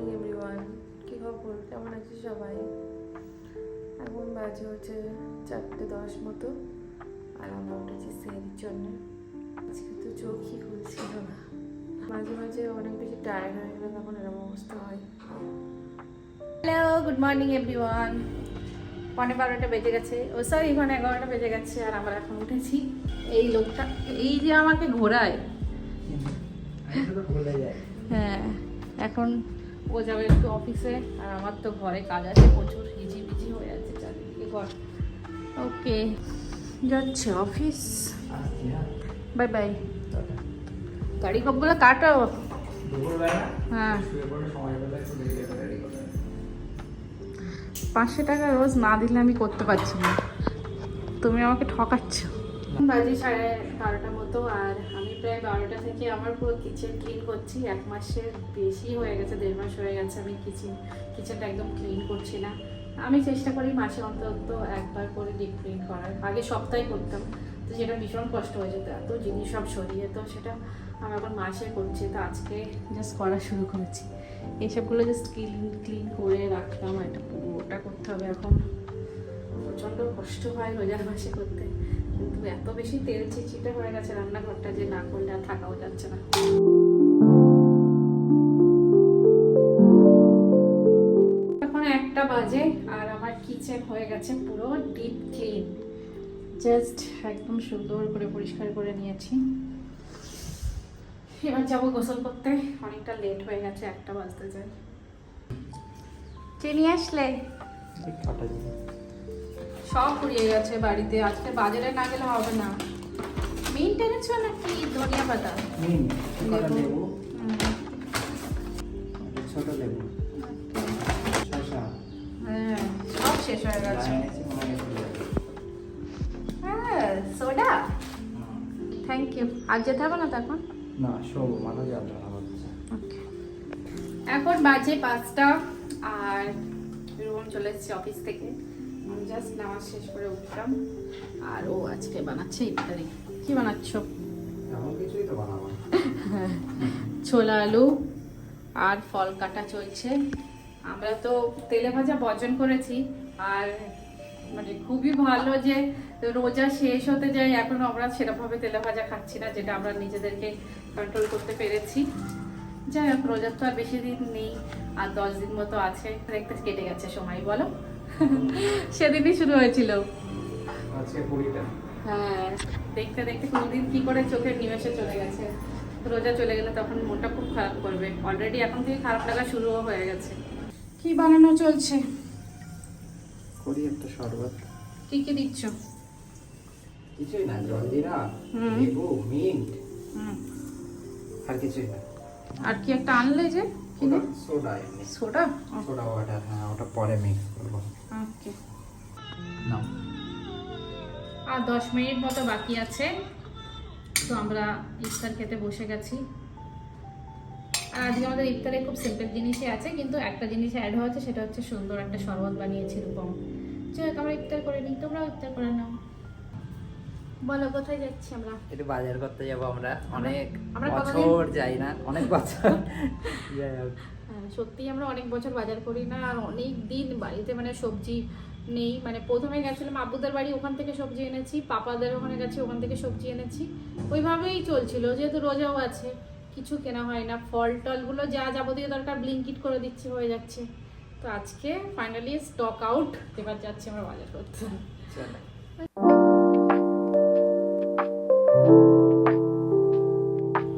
Morning everyone, কী খবর, কেমন আছি সবাই? এখন বাজে হচ্ছে 4:10 মতো, আর আমরা উঠেছি সের জন্য। আজকে তো চোখই খুলছিল না, মাঝে মাঝে অনেক বেশি টায়ার্ড হয়ে গেলে তখন এরকম অবস্থা হয়। Hello, good morning everyone. 11:15 বেজে গেছে, ও সরি 11:30 বেজে গেছে, আর আমরা এখন উঠেছি। এই লোকটা এই যে আমাকে ঘোরায়, হ্যাঁ, এখন ও যাবে একটু অফিসে, আর আমার তো ঘরে কাজ আছে প্রচুর, হিজিবিজি হয়ে আছে চারিদিকে ঘর। ওকে, যাচ্ছে অফিস, বাই বাই। গাড়ি কপগুলো কাটো। হ্যাঁ, 500 টাকা রোজ না দিলে আমি করতে পারছি না, তুমি আমাকে ঠকাচ্ছ। বাজে 12:30 মতো, আর আমি প্রায় 12টা থেকে আমার পুরো কিচেন ক্লিন করছি। 1 মাসের বেশি হয়ে গেছে, 1.5 মাস হয়ে গেছে আমি কিচেনটা একদম ক্লিন করছি না। আমি চেষ্টা করি মাসে অন্তত একবার করে ডিপ ক্লিন করার, আগে সপ্তাহে করতাম, তো যেটা ভীষণ কষ্ট হয়ে যেত, এত জিনিস সব সরিয়ে, তো সেটা আমি এখন মাসে করছি। তো আজকে জাস্ট করা শুরু করেছি, এইসবগুলো জাস্ট ক্লিন করে রাখলাম, এটা পুরোটা করতে হবে এখন। প্রচণ্ড কষ্ট হয় রোজার মাসে করতে, কিন্তু এত বেশি তেল চিটচিটে হয়ে গেছে রান্নাঘরটা যে না করলে আর থাকাও যাচ্ছে না। এখন 1টা বাজে, আর আমার কিচেন হয়ে গেছে পুরো ডিপ ক্লিন, জাস্ট একদম সুন্দর করে পরিষ্কার করে নিয়েছি। এবার যাবো গোসল করতে, অনেকটা লেট হয়ে গেছে, 1টা বাজতে যায়। চিনি আসলে সব পুড়িয়ে গেছে বাড়িতে, আজকে বাজারে না গেলে হবে না। মিন্ট এনেছো নাকি ধনিয়া পাতা? লেবু, ছোট লেবু, শসা, হ্যাঁ, সব শেষ হয়ে গেছে। হ্যাঁ, সোডা, থ্যাংক ইউ। আর যেতে হবে না তো এখন? না, সব মাথা যাবে না হচ্ছে। ওকে, এখন বাজে 5টা, আর রুম চলে এসেছি অফিস থেকে। আমি জাস্ট নামাজ শেষ করে উঠলাম, আর ও আজকে বানাচ্ছে ইফতারি। কি বানাচ্ছ? এমন কিছুই তো বানাবো। ছোলা আলু আর ফল কাটা চলছে। আমরা তো তেলে ভাজা বর্জন করেছি, আর মানে খুবই ভালো যে রোজা শেষ হতে যায়, এখন আমরা সেরকমভাবে তেলে ভাজা খাচ্ছি না, যেটা আমরা নিজেদেরকে কন্ট্রোল করতে পেরেছি। যাই হোক, রোজার তো আর বেশি দিন নেই, আর 10 দিন মতো আছে, দেখতে কেটে গেছে সময়, বলো। সেদিনই শুরু হয়েছিল, আজকে 20টা। হ্যাঁ, দেখতে দেখতে কোনদিন কি করে চোখের নিমেষে চলে গেছে। রোজা চলে গেলে তখন মনটা খুব খারাপ করবে, অলরেডি এখন থেকে খারাপ লাগা শুরুও হয়ে গেছে। কি বানানো চলছে? করি একটা শরবত। কি কি দিচ্ছ? কিছুই না, জলজিরা, লেবু, মিন্ট, আর কিছুই না। আর কি একটা আনলে যে ওটা সোডা, এমনি সোডা। সোডা ওয়াটার, হ্যাঁ ওটা পরে মিক্স করবো। ওকে, নাও। আর 10 মিনিট মতো বাকি আছে, তো আমরা ইফতার খেতে বসে গেছি। আর আজকে আমাদের ইফতারে খুব সিম্পল জিনিসই আছে, কিন্তু একটা জিনিস অ্যাড হয়েছে, সেটা হচ্ছে সুন্দর একটা শরবত বানিয়েছি রূপম। যাই হোক, আমরা ইফতার করে নিই, তোমরাও ইফতার করে নাও। বলো, কোথায় যাচ্ছি আমরা? একটু বাজার করতে যাবো আমরা, অনেক আমরা বছর যাই না, অনেক বছর যাই হোক। হ্যাঁ, সত্যি আমরা অনেক বছর বাজার করি না, আর অনেক দিন বাড়িতে মানে সবজি নেই। মানে প্রথমে গেছিলাম আব্বুদের বাড়ি, ওখান থেকে সবজি এনেছি, পাপাদের ওখানে গেছি, ওখান থেকে সবজি এনেছি, ওইভাবেই চলছিল। যেহেতু রোজাও আছে, কিছু কেনা হয় না, ফল টলগুলো যা যাবতীয় দরকার ব্লিঙ্কিট করে দিচ্ছি, হয়ে যাচ্ছে। তো আজকে ফাইনালি স্টক আউট, এবার যাচ্ছি আমরা বাজার করতে। চলো।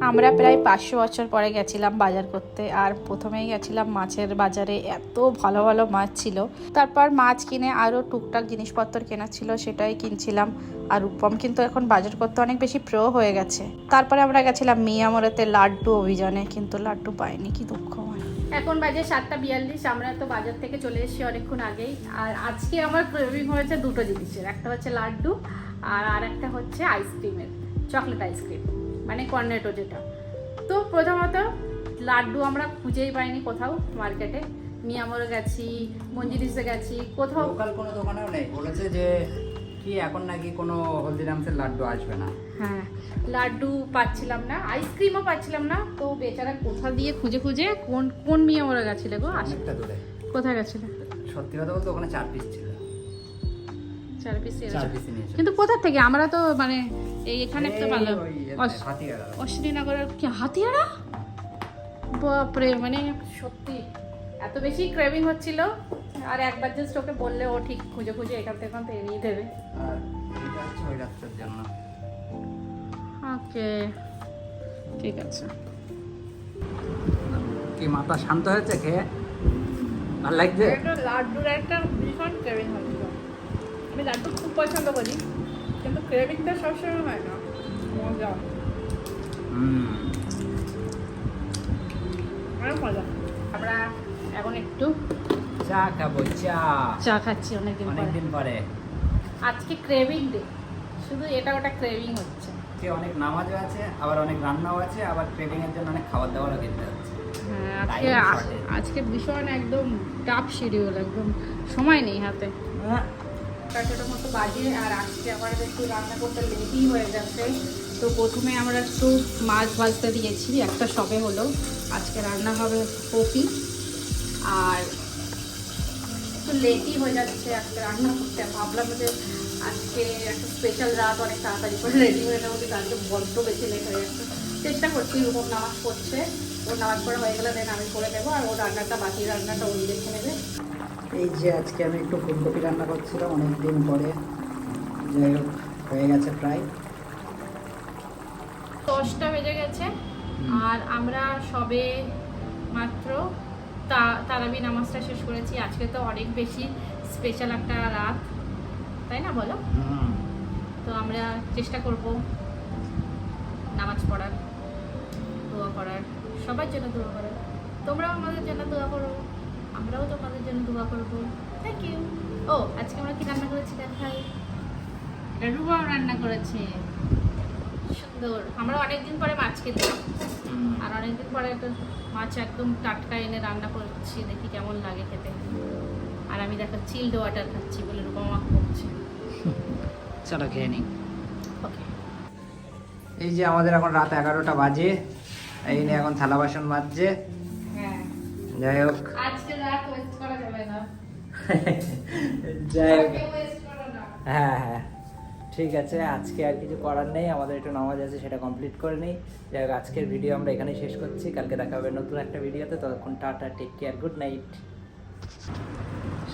আমরা প্রায় 500 বছর পরে গেছিলাম বাজার করতে, আর প্রথমেই গেছিলাম মাছের বাজারে, এত ভালো ভালো মাছ ছিল। তারপর মাছ কিনে আরও টুকটাক জিনিসপত্র কেনা ছিল, সেটাই কিনছিলাম। আর রূপম কিন্তু এখন বাজার করতে অনেক বেশি প্রো হয়ে গেছে। তারপরে আমরা গেছিলাম মিয়ামোড়েতে লাড্ডু অভিযানে, কিন্তু লাড্ডু পাইনি, কি দুঃখ আমার। এখন বাজে 7:42, আমরা তো বাজার থেকে চলে এসেছি অনেকক্ষণ আগেই। আর আজকে আমার ক্রেভিং হয়েছে দুটো জিনিসের, একটা হচ্ছে লাড্ডু, আর একটা হচ্ছে আইসক্রিমের, চকলেট আইসক্রিম, মানে কর্নেটো যেটা। তো প্রথমত লাড্ডু আমরা খুঁজেই পাইনি কোথাও মার্কেটে। মিয়ামোড়ে গেছি, মঞ্জিরিসে গেছি, কোথাও লোকাল কোনো দোকানেও নেই, বলেছে যে কি এখন নাকি কোনো হলদিরামসের লাড্ডু আসবে না। হ্যাঁ, লাড্ডু পাচ্ছিলাম না, আইসক্রিমও পাচ্ছিলাম না, তো বেচারা কোথা দিয়ে খুঁজে খুঁজে কোন কোন মেয়ে ওরা গেছিলে গো? অনেকটা দূরে। কোথায় গেছিলে? সত্যি কথা বলতে ওখানে 4 পিস ছিল। 4 পিস 4 পিস নিয়েছে। কিন্তু কোথা থেকে? আমরা তো মানে এই এখানে একটা পেলাম হাতিয়াড়া। অশ্বিনীনগরের কি হাতিয়াড়া? বাপরে, মানে সত্যি এত বেশি ক্রেভিং হচ্ছিল, আর একবার জাস্ট ওকে বললে ও ঠিক খুঁজে খুঁজে এখান থেকে নিয়ে দেবে। আর এটা হচ্ছে ওই রাস্তার জন্য। ওকে, ঠিক আছে। কি মাথা শান্ত হয়েছে খেয়ে? ভালো লাগছে? একটা লাড্ডুর একটা ভীষণ ক্রেভিং হচ্ছিল। আমি লাড্ডু খুব পছন্দ করি, কিন্তু ক্রেভিংটা সবসময় হয় না। মজা, অনেক মজা। আমরা এখন একটু চা খাবো। চা খাচ্ছি অনেকদিন পরে। আজকে ক্রেভিং ডে, শুধু এটা ওটা ক্রেভিং হচ্ছে। অনেক নামাজও আছে, আবার অনেক রান্নাও আছে, আবার ক্রেভিং এর জন্য অনেক খাবার দাবারও কিনতে হচ্ছে। হ্যাঁ, আজকে ভীষণ একদম টাফ শিডিউল, একদম সময় নেই হাতে। 4টার মতো বাজে, আর আজকে আমার একটু রান্না করতে লেটই হয়ে যাচ্ছে। তো প্রথমে আমরা একটু মাছ ভাজতে দিয়েছি, একটা সবে হলো। আজকে রান্না হবে কপি, আর একটু লেটই হয়ে যাচ্ছে আজকে রান্না করতে। ভাবলাম যে আজকে একটা স্পেশাল রাত, অনেক তাড়াতাড়ি করে রেডি হয়ে নেবো, কিন্তু আজকে বড্ড বেশি লেট হয়ে যাচ্ছে। চেষ্টা করছি, ওর নামাজ পড়ছে, ওর নামাজ পড়া হয়ে গেলে দেন আমি করে দেবো, আর ওর রান্নাটা, বাকি রান্নাটা উনি দেখে নেবে। এই যে আজকে আমি একটু ফুলকপি রান্না করছিলাম অনেকদিন পরে, যাই হোক হয়ে গেছে প্রায়। 10টা বেজে গেছে, আর আমরা সবে মাত্র তারাবি নামাজটা শেষ করেছি। আজকে তো অনেক বেশি স্পেশাল একটা রাত, তাই না বলো? তো আমরা চেষ্টা করব নামাজ পড়ার, দোয়া করার, সবার জন্য দোয়া করার। তোমরাও আমাদের জন্য দোয়া করো, আমরাও তোমাদের জন্য দোয়া করবো। Thank you. ও, আজকে আমরা কি রান্না করেছি দেখাই। রুবাও রান্না করেছে, সুন্দর। আমরা অনেকদিন পরে মাছ খেতাম, আর অনেকদিন পরে একটা মাছ একদম টাটকা এনে রান্না করছি, দেখি কেমন লাগে খেতে। আর আমি দেখো চিলড ওয়াটার খাচ্ছি বলে রূপা মা করছে। চলো খেয়ে নিই। ওকে। এই যে আমাদের এখন রাত 11টা বাজে, এই নিয়ে এখন থালা বাসন মাজছে। হ্যাঁ, যাই হোক, আজকে রাত ওয়েস্ট করা যাবে না। যাই হোক, ওয়েস্ট করো না। হ্যাঁ ঠিক আছে। আজকে আর কিছু করার নেই, আমাদের একটু নামাজ আছে, সেটা কমপ্লিট করে নিই। যাই হোক, আজকের ভিডিও আমরা এখানেই শেষ করছি। কালকে দেখা হবে নতুন একটা ভিডিওতে। ততক্ষণ tata, take care, good night.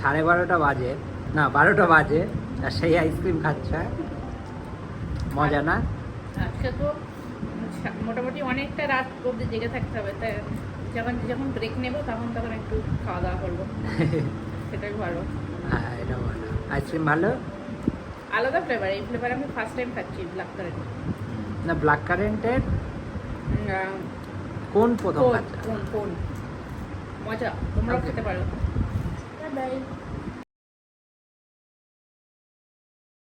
12:30 বাজে, না 12টা বাজে, আর সেই আইসক্রিম খাচ্ছে। মজা না? আজকে তো মোটামুটি অনেকটা রাত অবধি জেগে থাকতে হবে, তাই যখন যখন ব্রেক নেবো তখন একটু খাওয়া দাওয়া করবো, সেটাই ভালো। হ্যাঁ, এটা ভালো। আইসক্রিম ভালো। আলাদা ফ্লেভার, এই ফ্লেভার আমি ফার্স্ট টাইম খাচ্ছি, ব্ল্যাক কারেন্ট। না, ব্ল্যাক কারেন্টের কোন প্রথম? কোন মজা, তোমরাও খেতে পারো। বাই।